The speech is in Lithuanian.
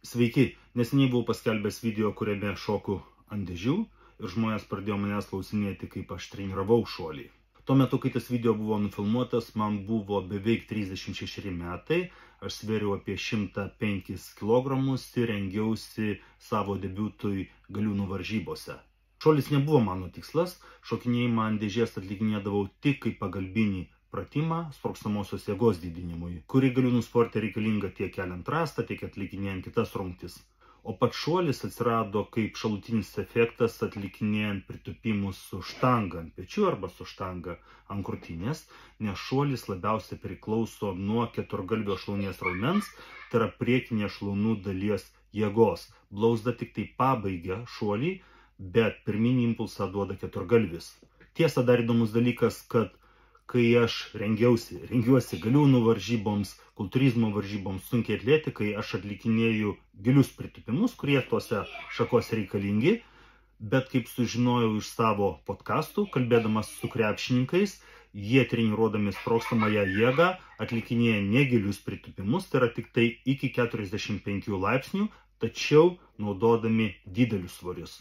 Sveiki, neseniai buvau paskelbęs video, kuriame šoku ant dėžių ir žmonės pradėjo manęs klausinėti, kaip aš treniravau šuolį. Tuo metu, kai tas video buvo nufilmuotas, man buvo beveik 36 metai, aš svėriau apie 105 kg ir rengiausi savo debiutui galiūnų varžybose. Šuolis nebuvo mano tikslas, šokinėjimą ant dėžės atlikinėdavau tik kaip pagalbinį pratimą sprogstamosios jėgos didinimui, kuri galiūnų sporte reikalinga tiek keliant rastą, tiek atlikinėjant kitas rungtis. O pats šuolis atsirado kaip šalutinis efektas atlikinėjant pritūpimus su štanga ant pečių arba su štanga ant krūtinės, nes šuolis labiausiai priklauso nuo keturgalvio šlaunies raumens, tai yra priekinės šlaunų dalies jėgos. Blauzda tik tai pabaigia šuolį, bet pirminį impulsą duoda keturgalvis. Tiesa, dar įdomus dalykas, kad kai aš rengiuosi galiūnų varžyboms, kultūrizmo varžyboms, sunkiai atletikai, aš atlikinėju gilius pritūpimus, kurie tose šakose reikalingi, bet kaip sužinojau iš savo podcastų, kalbėdamas su krepšininkais, jie treniruodami sprogstamąją jėgą atlikinėja negilius pritūpimus, tai yra tik tai iki 45 laipsnių, tačiau naudodami didelius svorius.